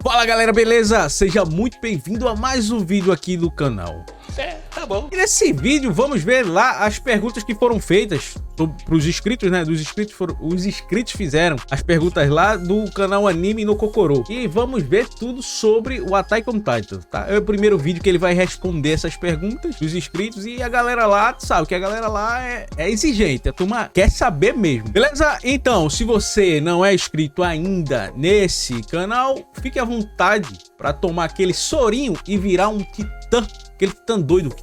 Fala galera, beleza? Seja muito bem-vindo a mais um vídeo aqui do canal. Tá bom. E nesse vídeo vamos ver lá as perguntas que foram feitas para os inscritos, né? Os inscritos fizeram as perguntas lá do canal Anime no Kokoro. E vamos ver tudo sobre o Attack on Titan, tá? É o primeiro vídeo que ele vai responder essas perguntas dos inscritos e a galera lá, sabe que a galera lá é exigente, a turma quer saber mesmo. Beleza? Então, se você não é inscrito ainda nesse canal, fique à vontade para tomar aquele sorinho e virar um titã. Aquele titã doido,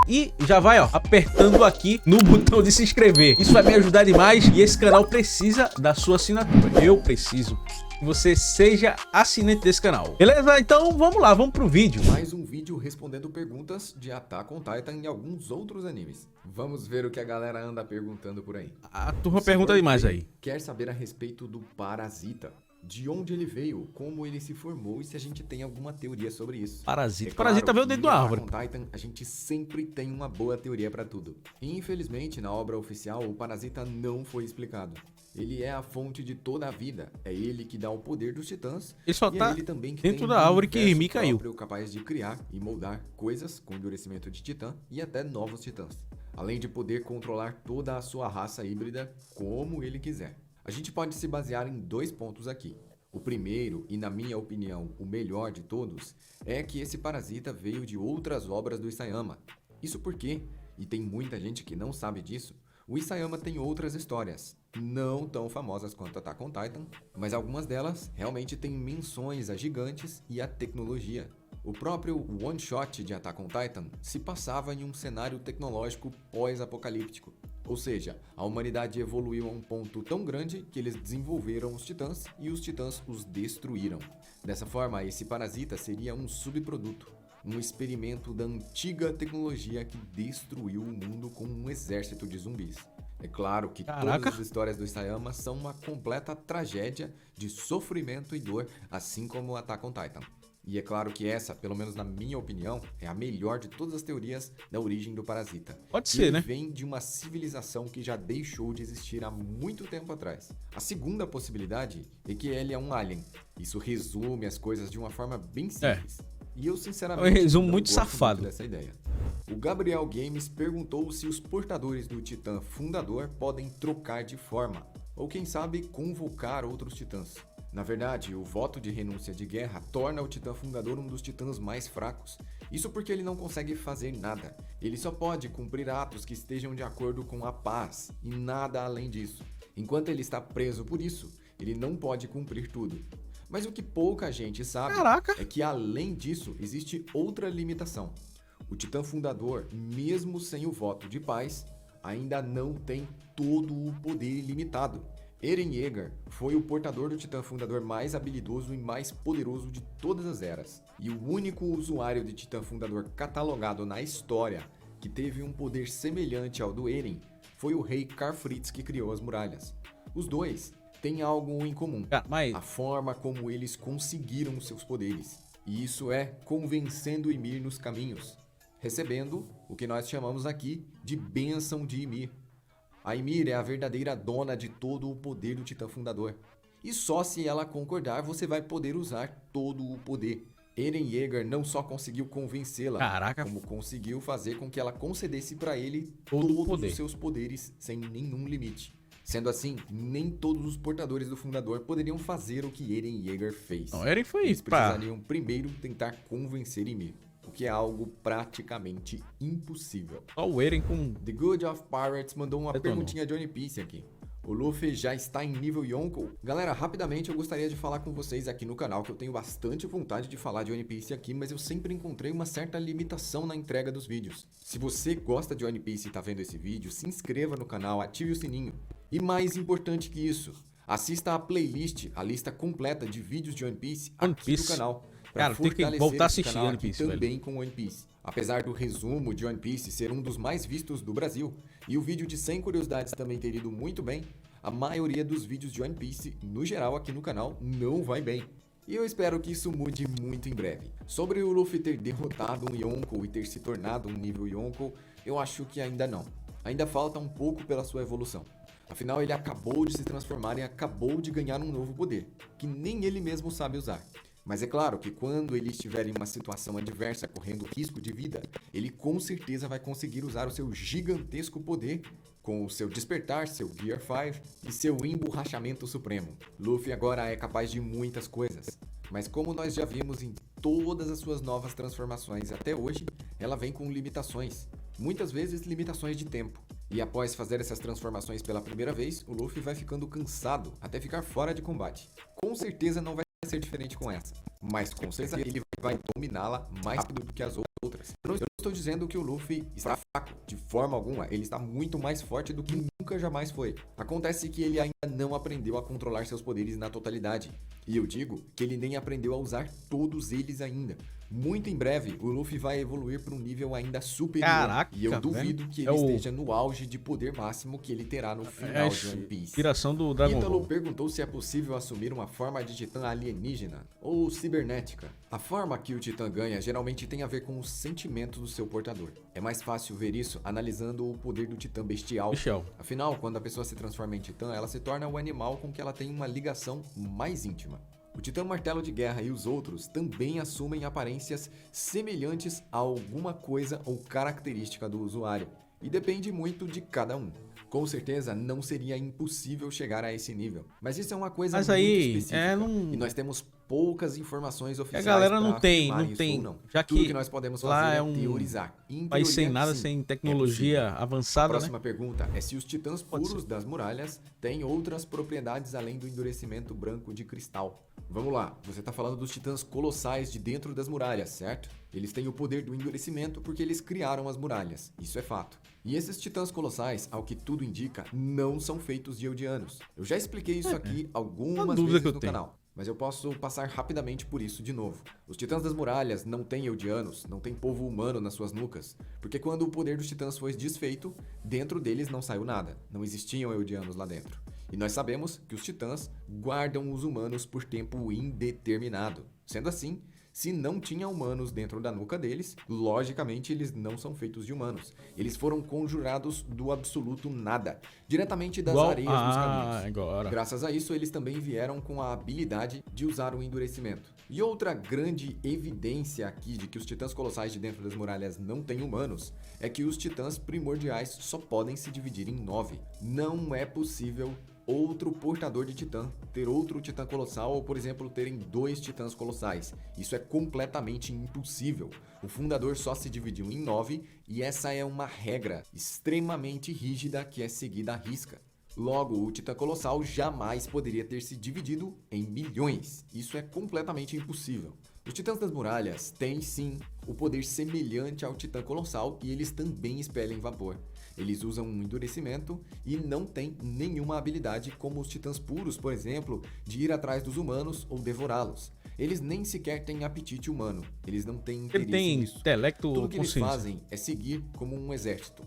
E já vai, ó, apertando aqui no botão de se inscrever. Isso vai me ajudar demais e esse canal precisa da sua assinatura. Eu preciso que você seja assinante desse canal. Beleza? Então vamos lá, vamos pro vídeo. Mais um vídeo respondendo perguntas de Attack on Titan e alguns outros animes. Vamos ver o que a galera anda perguntando por aí. A turma pergunta demais aí. Quer saber a respeito do Parasita? De onde ele veio, como ele se formou e se a gente tem alguma teoria sobre isso. Parasita. Claro, Parasita veio dentro da árvore. No Attack on Titan, a gente sempre tem uma boa teoria para tudo. E, infelizmente, na obra oficial, o Parasita não foi explicado. Ele é a fonte de toda a vida. É ele que dá o poder dos titãs. Ele só e tá é ele também que dentro tem da árvore que universo me caiu. próprio, capaz de criar e moldar coisas com endurecimento de titã e até novos titãs. Além de poder controlar toda a sua raça híbrida como ele quiser. A gente pode se basear em dois pontos aqui. O primeiro, e na minha opinião, o melhor de todos, é que esse parasita veio de outras obras do Isayama. Isso porque, e tem muita gente que não sabe disso, o Isayama tem outras histórias, não tão famosas quanto Attack on Titan, mas algumas delas realmente têm menções a gigantes e a tecnologia. O próprio One Shot de Attack on Titan se passava em um cenário tecnológico pós-apocalíptico. Ou seja, a humanidade evoluiu a um ponto tão grande que eles desenvolveram os titãs e os titãs os destruíram. Dessa forma, esse parasita seria um subproduto, um experimento da antiga tecnologia que destruiu o mundo com um exército de zumbis. É claro que todas as histórias do Isayama são uma completa tragédia de sofrimento e dor, assim como Attack on Titan. E é claro que essa, pelo menos na minha opinião, é a melhor de todas as teorias da origem do parasita. Pode ser, né? Ele vem de uma civilização que já deixou de existir há muito tempo atrás. A segunda possibilidade é que ele é um alien. Isso resume as coisas de uma forma bem simples. E eu, sinceramente, É um resumo não muito gosto safado dessa ideia. O Gabriel Games perguntou se os portadores do Titã Fundador podem trocar de forma, ou quem sabe convocar outros titãs. Na verdade, o voto de renúncia de guerra torna o Titã Fundador um dos titãs mais fracos. Isso porque ele não consegue fazer nada. Ele só pode cumprir atos que estejam de acordo com a paz, e nada além disso. Enquanto ele está preso por isso, ele não pode cumprir tudo. Mas o que pouca gente sabe é que além disso, existe outra limitação. O Titã Fundador, mesmo sem o voto de paz, ainda não tem todo o poder ilimitado. Eren Yeager foi o portador do Titã Fundador mais habilidoso e mais poderoso de todas as eras. E o único usuário de Titã Fundador catalogado na história que teve um poder semelhante ao do Eren foi o rei Karfritz que criou as muralhas. Os dois têm algo em comum, a forma como eles conseguiram seus poderes. E isso é convencendo Ymir nos caminhos, recebendo o que nós chamamos aqui de bênção de Ymir. A Ymir é a verdadeira dona de todo o poder do Titã Fundador. E só se ela concordar, você vai poder usar todo o poder. Eren Yeager não só conseguiu convencê-la, como conseguiu fazer com que ela concedesse para ele todos os seus poderes sem nenhum limite. Sendo assim, nem todos os portadores do Fundador poderiam fazer o que Eren Yeager fez. Não, Eren foi Eles precisariam primeiro tentar convencer Ymir, o que é algo praticamente impossível. Só o Eren com... The Good of Pirates mandou uma perguntinha de One Piece aqui. O Luffy já está em nível Yonkou? Galera, rapidamente eu gostaria de falar com vocês aqui no canal que eu tenho bastante vontade de falar de One Piece aqui, mas eu sempre encontrei uma certa limitação na entrega dos vídeos. Se você gosta de One Piece e está vendo esse vídeo, se inscreva no canal, ative o sininho. E mais importante que isso, assista a playlist, a lista completa de vídeos de One Piece aqui no canal. Cara, tem que voltar a assistir One Piece, também com One Piece. Apesar do resumo de One Piece ser um dos mais vistos do Brasil, e o vídeo de 100 curiosidades também ter ido muito bem, a maioria dos vídeos de One Piece, no geral aqui no canal, não vai bem. E eu espero que isso mude muito em breve. Sobre o Luffy ter derrotado um Yonkou e ter se tornado um nível Yonkou, eu acho que ainda não. Ainda falta um pouco pela sua evolução. Afinal, ele acabou de se transformar e acabou de ganhar um novo poder, que nem ele mesmo sabe usar. Mas é claro que quando ele estiver em uma situação adversa, correndo risco de vida, ele com certeza vai conseguir usar o seu gigantesco poder com o seu despertar, seu Gear 5 e seu emborrachamento supremo. Luffy agora é capaz de muitas coisas, mas como nós já vimos em todas as suas novas transformações até hoje, ela vem com limitações, muitas vezes limitações de tempo. E após fazer essas transformações pela primeira vez, o Luffy vai ficando cansado até ficar fora de combate. Com certeza não vai ser diferente com essa, mas com certeza ele vai dominá-la mais rápido do que as outras. Eu não estou dizendo que o Luffy está fraco, de forma alguma, ele está muito mais forte do que nunca jamais foi. Acontece que ele ainda não aprendeu a controlar seus poderes na totalidade, e eu digo que ele nem aprendeu a usar todos eles ainda. Muito em breve, o Luffy vai evoluir para um nível ainda superior. Caraca, e eu duvido que ele esteja no auge de poder máximo que ele terá no final de One Piece. Inspiração do Dragon Ítalo Ball. perguntou se é possível assumir uma forma de titã alienígena ou cibernética. A forma que o titã ganha geralmente tem a ver com os sentimentos do seu portador. É mais fácil ver isso analisando o poder do titã bestial. Afinal, quando a pessoa se transforma em titã, ela se torna o animal com que ela tem uma ligação mais íntima. O Titã Martelo de Guerra e os outros também assumem aparências semelhantes a alguma coisa ou característica do usuário, e depende muito de cada um. Com certeza não seria impossível chegar a esse nível, mas isso é uma coisa muito específica, e nós temos poucas informações oficiais. A galera não tem, não. Já que tudo que nós podemos fazer é teorizar. País sem nada, sem tecnologia avançada. A próxima pergunta é se os titãs puros das muralhas têm outras propriedades além do endurecimento branco de cristal. Vamos lá, você está falando dos titãs colossais de dentro das muralhas, certo? Eles têm o poder do endurecimento porque eles criaram as muralhas, isso é fato. E esses titãs colossais, ao que tudo indica, não são feitos de Eldianos. Eu já expliquei isso aqui algumas vezes no canal, mas eu posso passar rapidamente por isso de novo. Os titãs das muralhas não têm Eldianos, não tem povo humano nas suas nucas, porque quando o poder dos titãs foi desfeito, dentro deles não saiu nada, não existiam Eldianos lá dentro. E nós sabemos que os titãs guardam os humanos por tempo indeterminado. Sendo assim, se não tinha humanos dentro da nuca deles, logicamente eles não são feitos de humanos. Eles foram conjurados do absoluto nada, diretamente das areias dos caminhos. Agora. Graças a isso, eles também vieram com a habilidade de usar o endurecimento. E outra grande evidência aqui de que os titãs colossais de dentro das muralhas não têm humanos é que os titãs primordiais só podem se dividir em 9. Não é possível outro portador de titã ter outro titã colossal ou, por exemplo, terem 2 titãs colossais. Isso é completamente impossível. O fundador só se dividiu em 9 e essa é uma regra extremamente rígida que é seguida à risca. Logo, o titã colossal jamais poderia ter se dividido em milhões. Isso é completamente impossível. Os titãs das muralhas têm sim o poder semelhante ao titã colossal e eles também expelem vapor. Eles usam um endurecimento e não têm nenhuma habilidade como os titãs puros, por exemplo, de ir atrás dos humanos ou devorá-los. Eles nem sequer têm apetite humano, eles não têm interesse nisso. Tudo que eles fazem é seguir como um exército.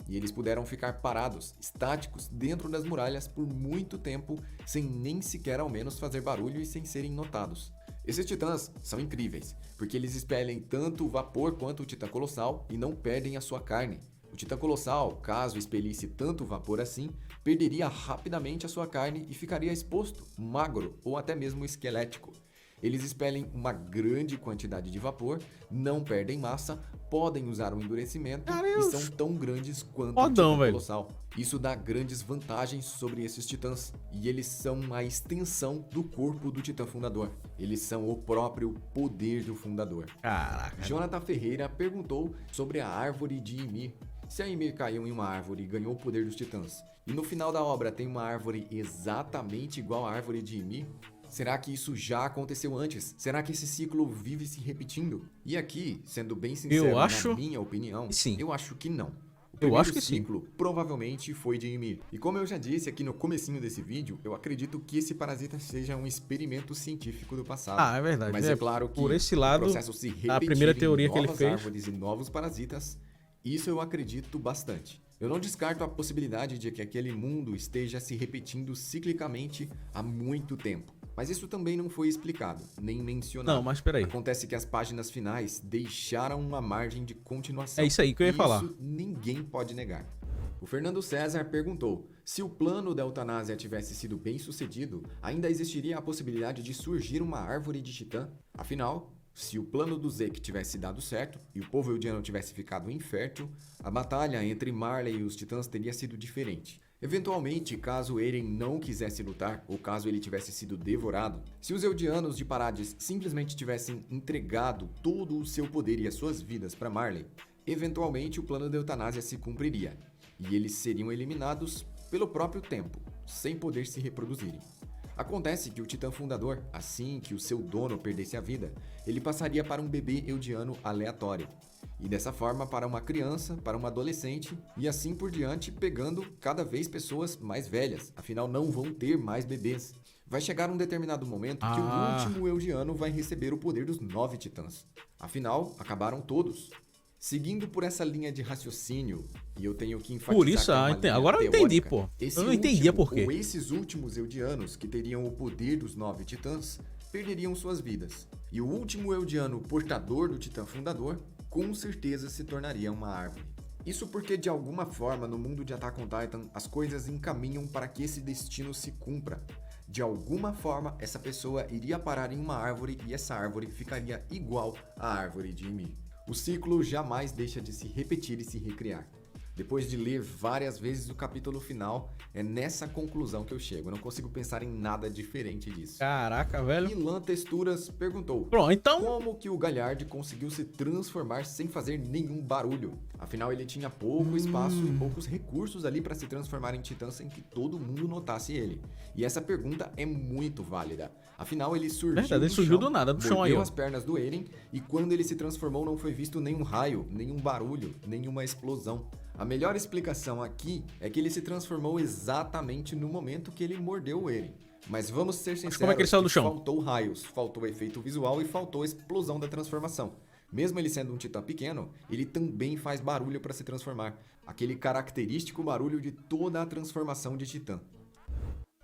E eles puderam ficar parados, estáticos, dentro das muralhas por muito tempo, sem nem sequer ao menos fazer barulho e sem serem notados. Esses titãs são incríveis, porque eles expelem tanto o vapor quanto o titã colossal e não perdem a sua carne. O titã colossal, caso expelisse tanto vapor assim, perderia rapidamente a sua carne e ficaria exposto, magro ou até mesmo esquelético. Eles expelem uma grande quantidade de vapor, não perdem massa, podem usar o endurecimento e são tão grandes quanto o titã colossal. Isso dá grandes vantagens sobre esses titãs, e eles são a extensão do corpo do titã fundador. Eles são o próprio poder do fundador. Caraca. Jonathan Ferreira perguntou sobre a árvore de Ymir. Se a Ymir caiu em uma árvore e ganhou o poder dos titãs, e no final da obra tem uma árvore exatamente igual à árvore de Ymir, será que isso já aconteceu antes? Será que esse ciclo vive se repetindo? E aqui, sendo bem sincero, na minha opinião, eu acho que não. O primeiro ciclo provavelmente foi de Ymir. E como eu já disse aqui no comecinho desse vídeo, eu acredito que esse parasita seja um experimento científico do passado. É verdade. Mas é claro que por esse lado, o processo se repetir a primeira teoria que ele fez, árvores e novos parasitas, isso eu acredito bastante. Eu não descarto a possibilidade de que aquele mundo esteja se repetindo ciclicamente há muito tempo. Mas isso também não foi explicado, nem mencionado. Não, mas peraí. Acontece que as páginas finais deixaram uma margem de continuação. É isso aí que eu ia falar. Isso ninguém pode negar. O Fernando César perguntou Se o plano da eutanásia tivesse sido bem sucedido, ainda existiria a possibilidade de surgir uma árvore de titã. Afinal, se o plano do Zeke tivesse dado certo e o povo eldiano tivesse ficado infértil, a batalha entre Marley e os titãs teria sido diferente. Eventualmente, caso Eren não quisesse lutar, ou caso ele tivesse sido devorado, se os eldianos de Parades simplesmente tivessem entregado todo o seu poder e as suas vidas para Marley, eventualmente o plano da eutanásia se cumpriria, e eles seriam eliminados pelo próprio tempo, sem poder se reproduzirem. Acontece que o Titã Fundador, assim que o seu dono perdesse a vida, ele passaria para um bebê eldiano aleatório. E dessa forma para uma criança, para uma adolescente e assim por diante, pegando cada vez pessoas mais velhas, afinal não vão ter mais bebês. Vai chegar um determinado momento que o último eldiano vai receber o poder dos 9 titãs. Afinal, acabaram todos. Seguindo por essa linha de raciocínio, e eu tenho que enfatizar por isso, que é uma linha agora eu entendi, pô. Eu não entendia por quê. Ou esses últimos eldianos que teriam o poder dos 9 titãs perderiam suas vidas. E o último eldiano portador do Titã Fundador com certeza se tornaria uma árvore. Isso porque de alguma forma no mundo de Attack on Titan as coisas encaminham para que esse destino se cumpra. De alguma forma essa pessoa iria parar em uma árvore e essa árvore ficaria igual à árvore de Ymir. O ciclo jamais deixa de se repetir e se recriar. Depois de ler várias vezes o capítulo final, é nessa conclusão que eu chego. Eu não consigo pensar em nada diferente disso. Caraca, velho. Ilan Texturas perguntou: pronto, então... como que o Galhard conseguiu se transformar sem fazer nenhum barulho? Afinal, ele tinha pouco espaço e poucos recursos ali para se transformar em titã sem que todo mundo notasse ele. E essa pergunta é muito válida. Afinal, ele surgiu verdade, ele surgiu do nada, do chão aí, ó. as pernas do Eren, e quando ele se transformou não foi visto nenhum raio, nenhum barulho, nenhuma explosão. A melhor explicação aqui é que ele se transformou exatamente no momento que ele mordeu o Eren. Mas vamos ser sinceros, como é que ele saiu do chão? Faltou raios, faltou efeito visual e faltou explosão da transformação. Mesmo ele sendo um titã pequeno, ele também faz barulho para se transformar. Aquele característico barulho de toda a transformação de titã.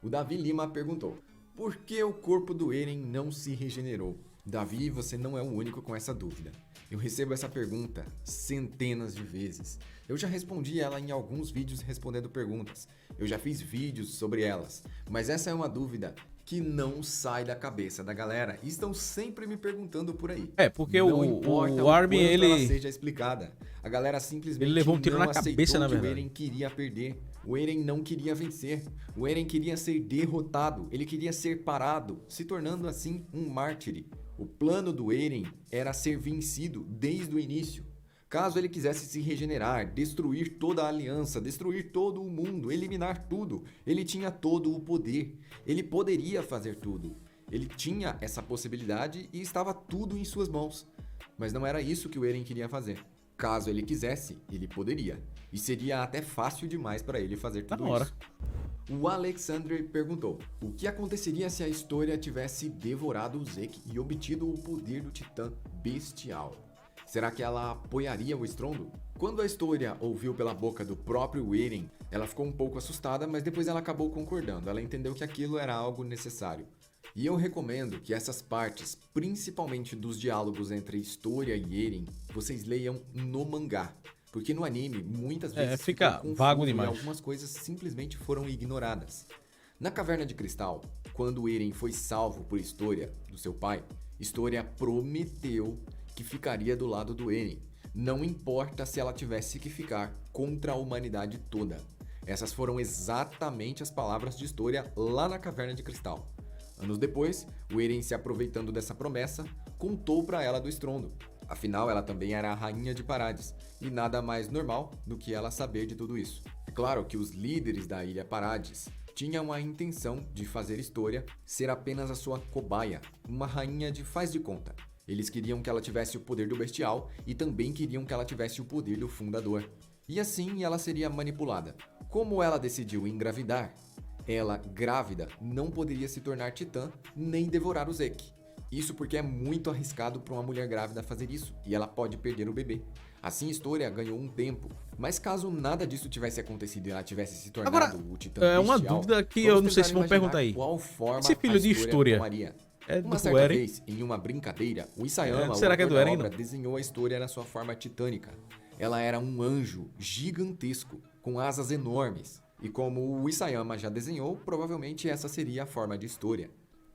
O Davi Lima perguntou: por que o corpo do Eren não se regenerou? Davi, você não é o único com essa dúvida. Eu recebo essa pergunta centenas de vezes. Eu já respondi ela em alguns vídeos respondendo perguntas. Eu já fiz vídeos sobre elas. Mas essa é uma dúvida que não sai da cabeça da galera. E estão sempre me perguntando por aí. É, porque o Armin, ela seja explicada. A galera simplesmente ele levou um tiro não na cabeça, na verdade. O Eren queria perder. O Eren não queria vencer. O Eren queria ser derrotado. Ele queria ser parado, se tornando assim um mártir. O plano do Eren era ser vencido desde o início. Caso ele quisesse se regenerar, destruir toda a aliança, destruir todo o mundo, eliminar tudo, ele tinha todo o poder. Ele poderia fazer tudo. Ele tinha essa possibilidade e estava tudo em suas mãos. Mas não era isso que o Eren queria fazer. Caso ele quisesse, ele poderia. E seria até fácil demais para ele fazer tudo isso. O Alexandre perguntou: o que aconteceria se a história tivesse devorado o Zeke e obtido o poder do Titã Bestial? Será que ela apoiaria o estrondo? Quando a história ouviu pela boca do próprio Eren, ela ficou um pouco assustada, mas depois ela acabou concordando. Ela entendeu que aquilo era algo necessário. E eu recomendo que essas partes, principalmente dos diálogos entre Historia e Eren, vocês leiam no mangá. Porque no anime, muitas vezes fica vago demais. E algumas coisas simplesmente foram ignoradas. Na Caverna de Cristal, quando Eren foi salvo por Historia, do seu pai, Historia prometeu que ficaria do lado do Eren. Não importa se ela tivesse que ficar contra a humanidade toda. Essas foram exatamente as palavras de Historia lá na Caverna de Cristal. Anos depois, o Eren, se aproveitando dessa promessa, contou para ela do estrondo. Afinal, ela também era a rainha de Parades, e nada mais normal do que ela saber de tudo isso. É claro que os líderes da Ilha Parades tinham a intenção de fazer Historia ser apenas a sua cobaia, uma rainha de faz de conta. Eles queriam que ela tivesse o poder do Bestial e também queriam que ela tivesse o poder do Fundador. E assim ela seria manipulada. Como ela decidiu engravidar, ela, grávida, não poderia se tornar titã nem devorar o Zeke. Isso porque é muito arriscado para uma mulher grávida fazer isso, e ela pode perder o bebê. Assim, Historia ganhou um tempo, mas caso nada disso tivesse acontecido e ela tivesse se tornado o titã bestial, uma dúvida que eu não sei se vão perguntar aí. Qual forma esse filho de Historia é uma do certa Eren? vez, em uma brincadeira, o Isayama, será que é do Eren, obra, desenhou a Historia na sua forma titânica. Ela era um anjo gigantesco, com asas enormes. E como o Isayama já desenhou, provavelmente essa seria a forma de história.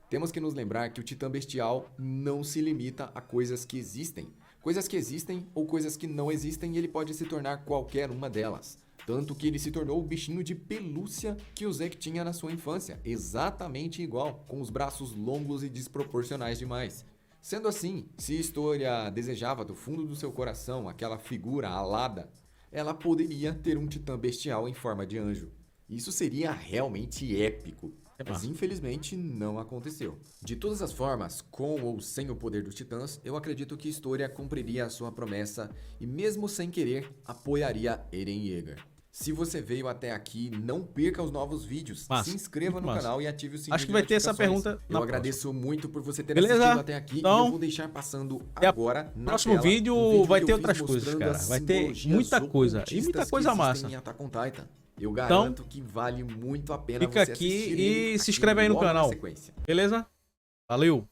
Temos que nos lembrar que o Titã Bestial não se limita a coisas que existem. Coisas que existem ou coisas que não existem, ele pode se tornar qualquer uma delas. Tanto que ele se tornou o bichinho de pelúcia que o Zack tinha na sua infância, exatamente igual, com os braços longos e desproporcionais demais. Sendo assim, se Historia desejava do fundo do seu coração aquela figura alada, ela poderia ter um Titã Bestial em forma de anjo. Isso seria realmente épico. Mas infelizmente não aconteceu. De todas as formas, com ou sem o poder dos titãs, eu acredito que Historia cumpriria a sua promessa e mesmo sem querer, apoiaria Eren Yeager. Se você veio até aqui, não perca os novos vídeos, se inscreva no canal e ative o sininho. Acho que vai ter essa pergunta na Eu agradeço muito por você ter Beleza? assistido até aqui Então, e eu vou deixar passando agora na próximo tela, vídeo um vídeo vai que ter eu outras fiz coisas, mostrando cara. as Vai ter simbologias muita coisa e ocultistas muita coisa que massa. existem em Attack on Titan. Eu garanto que vale muito a pena Fica você aqui assistir e ele se inscreve aí no logo na canal. sequência. Beleza? Valeu!